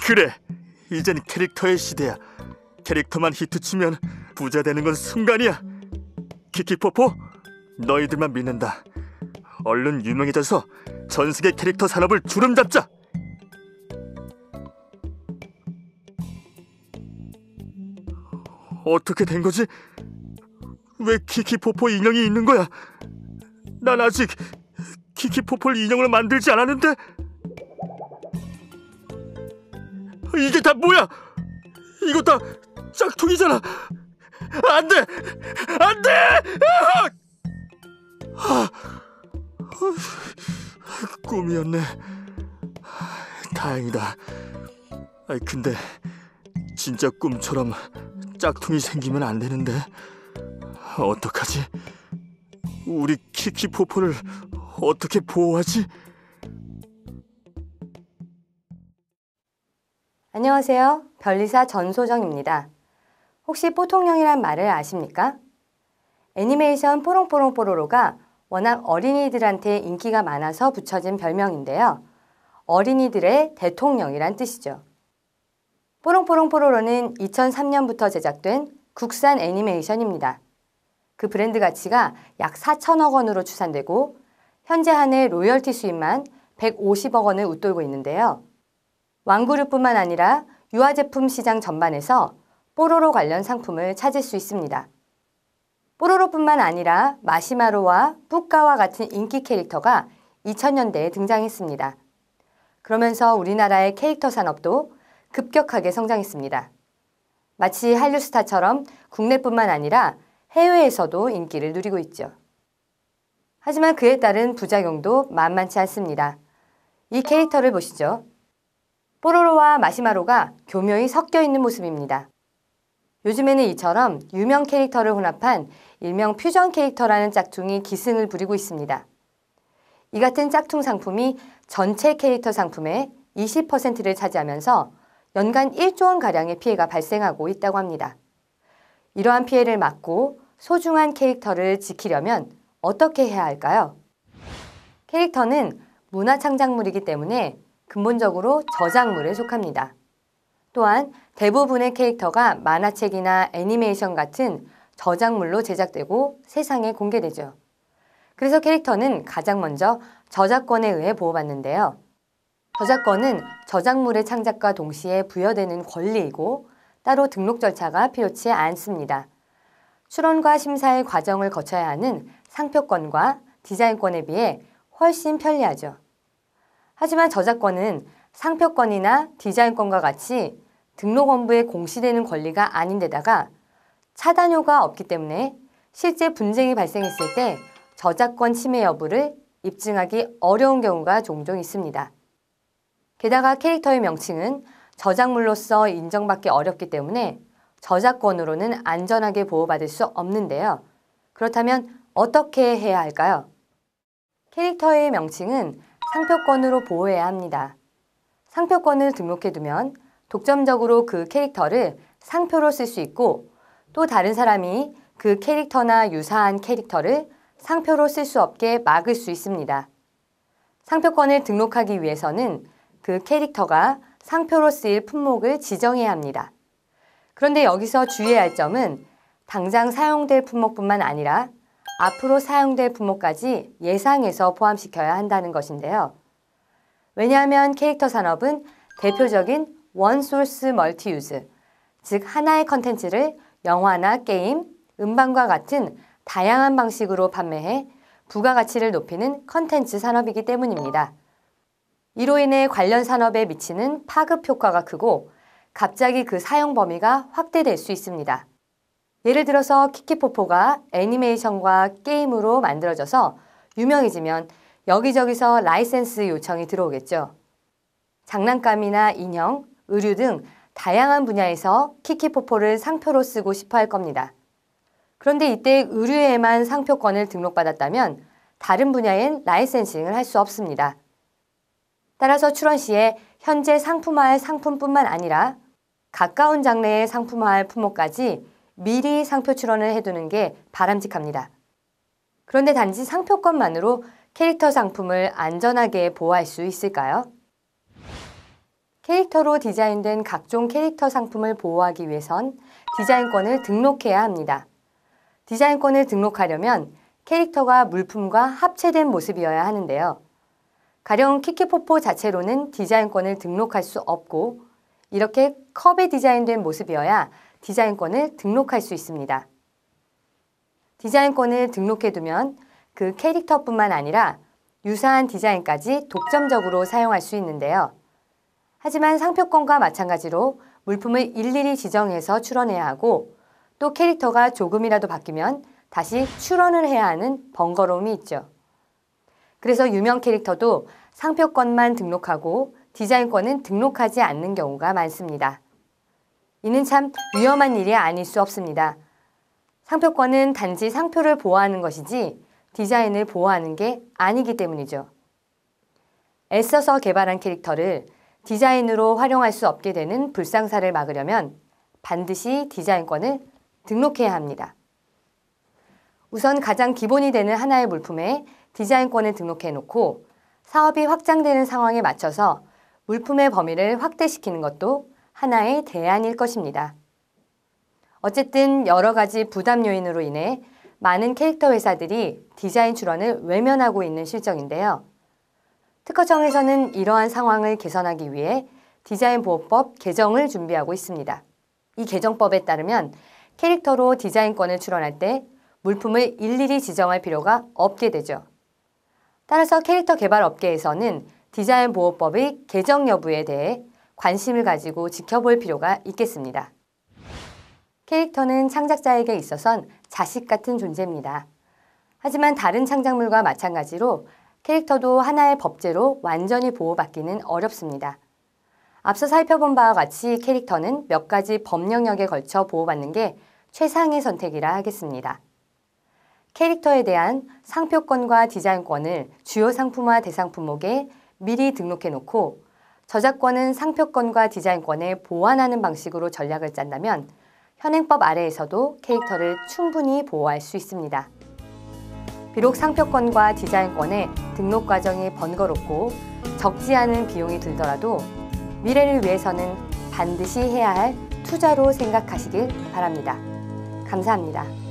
그래, 이젠 캐릭터의 시대야. 캐릭터만 히트치면 부자 되는 건 순간이야. 키키포포, 너희들만 믿는다. 얼른 유명해져서 전 세계 캐릭터 산업을 주름잡자. 어떻게 된 거지? 왜 키키포포 인형이 있는 거야? 난 아직 키키포포를 인형으로 만들지 않았는데? 이게 다 뭐야? 이거 다 짝퉁이잖아. 안 돼! 안 돼! 꿈이었네. 다행이다. 근데 진짜 꿈처럼 짝퉁이 생기면 안 되는데 어떡하지? 우리 키키포포를 어떻게 보호하지? 안녕하세요. 변리사 전소정입니다. 혹시 뽀통령이란 말을 아십니까? 애니메이션 뽀롱뽀롱뽀로로가 워낙 어린이들한테 인기가 많아서 붙여진 별명인데요. 어린이들의 대통령이란 뜻이죠. 뽀롱뽀롱뽀로로는 2003년부터 제작된 국산 애니메이션입니다. 그 브랜드 가치가 약 4천억 원으로 추산되고 현재 한 해 로열티 수입만 150억 원을 웃돌고 있는데요. 왕구류뿐만 아니라 유아제품 시장 전반에서 뽀로로 관련 상품을 찾을 수 있습니다. 뽀로로뿐만 아니라 마시마로와 뿌까와 같은 인기 캐릭터가 2000년대에 등장했습니다. 그러면서 우리나라의 캐릭터 산업도 급격하게 성장했습니다. 마치 한류 스타처럼 국내뿐만 아니라 해외에서도 인기를 누리고 있죠. 하지만 그에 따른 부작용도 만만치 않습니다. 이 캐릭터를 보시죠. 뽀로로와 마시마로가 교묘히 섞여 있는 모습입니다. 요즘에는 이처럼 유명 캐릭터를 혼합한 일명 퓨전 캐릭터라는 짝퉁이 기승을 부리고 있습니다. 이 같은 짝퉁 상품이 전체 캐릭터 상품의 20%를 차지하면서 연간 1조 원가량의 피해가 발생하고 있다고 합니다. 이러한 피해를 막고 소중한 캐릭터를 지키려면 어떻게 해야 할까요? 캐릭터는 문화창작물이기 때문에 근본적으로 저작물에 속합니다. 또한 대부분의 캐릭터가 만화책이나 애니메이션 같은 저작물로 제작되고 세상에 공개되죠. 그래서 캐릭터는 가장 먼저 저작권에 의해 보호받는데요. 저작권은 저작물의 창작과 동시에 부여되는 권리이고 따로 등록 절차가 필요치 않습니다. 출원과 심사의 과정을 거쳐야 하는 상표권과 디자인권에 비해 훨씬 편리하죠. 하지만 저작권은 상표권이나 디자인권과 같이 등록원부에 공시되는 권리가 아닌데다가 차단효가 없기 때문에 실제 분쟁이 발생했을 때 저작권 침해 여부를 입증하기 어려운 경우가 종종 있습니다. 게다가 캐릭터의 명칭은 저작물로서 인정받기 어렵기 때문에 저작권으로는 안전하게 보호받을 수 없는데요. 그렇다면 어떻게 해야 할까요? 캐릭터의 명칭은 상표권으로 보호해야 합니다. 상표권을 등록해두면 독점적으로 그 캐릭터를 상표로 쓸 수 있고 또 다른 사람이 그 캐릭터나 유사한 캐릭터를 상표로 쓸 수 없게 막을 수 있습니다. 상표권을 등록하기 위해서는 그 캐릭터가 상표로 쓰일 품목을 지정해야 합니다. 그런데 여기서 주의해야 할 점은 당장 사용될 품목뿐만 아니라 앞으로 사용될 품목까지 예상해서 포함시켜야 한다는 것인데요. 왜냐하면 캐릭터 산업은 대표적인 원소스 멀티유즈, 즉 하나의 컨텐츠를 영화나 게임, 음반과 같은 다양한 방식으로 판매해 부가가치를 높이는 컨텐츠 산업이기 때문입니다. 이로 인해 관련 산업에 미치는 파급 효과가 크고 갑자기 그 사용 범위가 확대될 수 있습니다. 예를 들어서 키키포포가 애니메이션과 게임으로 만들어져서 유명해지면 여기저기서 라이센스 요청이 들어오겠죠. 장난감이나 인형, 의류 등 다양한 분야에서 키키포포를 상표로 쓰고 싶어 할 겁니다. 그런데 이때 의류에만 상표권을 등록받았다면 다른 분야엔 라이센싱을 할 수 없습니다. 따라서 출원 시에 현재 상품화할 상품뿐만 아니라 가까운 장래에 상품화할 품목까지 미리 상표 출원을 해두는 게 바람직합니다. 그런데 단지 상표권만으로 캐릭터 상품을 안전하게 보호할 수 있을까요? 캐릭터로 디자인된 각종 캐릭터 상품을 보호하기 위해선 디자인권을 등록해야 합니다. 디자인권을 등록하려면 캐릭터가 물품과 합체된 모습이어야 하는데요. 가령 키키포포 자체로는 디자인권을 등록할 수 없고 이렇게 컵에 디자인된 모습이어야 디자인권을 등록할 수 있습니다. 디자인권을 등록해두면 그 캐릭터뿐만 아니라 유사한 디자인까지 독점적으로 사용할 수 있는데요. 하지만 상표권과 마찬가지로 물품을 일일이 지정해서 출원해야 하고 또 캐릭터가 조금이라도 바뀌면 다시 출원을 해야 하는 번거로움이 있죠. 그래서 유명 캐릭터도 상표권만 등록하고 디자인권은 등록하지 않는 경우가 많습니다. 이는 참 위험한 일이 아닐 수 없습니다. 상표권은 단지 상표를 보호하는 것이지 디자인을 보호하는 게 아니기 때문이죠. 애써서 개발한 캐릭터를 디자인으로 활용할 수 없게 되는 불상사를 막으려면 반드시 디자인권을 등록해야 합니다. 우선 가장 기본이 되는 하나의 물품에 디자인권을 등록해 놓고 사업이 확장되는 상황에 맞춰서 물품의 범위를 확대시키는 것도 하나의 대안일 것입니다. 어쨌든 여러 가지 부담 요인으로 인해 많은 캐릭터 회사들이 디자인 출원을 외면하고 있는 실정인데요. 특허청에서는 이러한 상황을 개선하기 위해 디자인보호법 개정을 준비하고 있습니다. 이 개정법에 따르면 캐릭터로 디자인권을 출원할 때 물품을 일일이 지정할 필요가 없게 되죠. 따라서 캐릭터 개발 업계에서는 디자인보호법의 개정 여부에 대해 관심을 가지고 지켜볼 필요가 있겠습니다. 캐릭터는 창작자에게 있어선 자식 같은 존재입니다. 하지만 다른 창작물과 마찬가지로 캐릭터도 하나의 법제로 완전히 보호받기는 어렵습니다. 앞서 살펴본 바와 같이 캐릭터는 몇 가지 법 영역에 걸쳐 보호받는 게 최상의 선택이라 하겠습니다. 캐릭터에 대한 상표권과 디자인권을 주요 상품화 대상 품목에 미리 등록해 놓고 저작권은 상표권과 디자인권에 보완하는 방식으로 전략을 짠다면 현행법 아래에서도 캐릭터를 충분히 보호할 수 있습니다. 비록 상표권과 디자인권의 등록 과정이 번거롭고 적지 않은 비용이 들더라도 미래를 위해서는 반드시 해야 할 투자로 생각하시길 바랍니다. 감사합니다.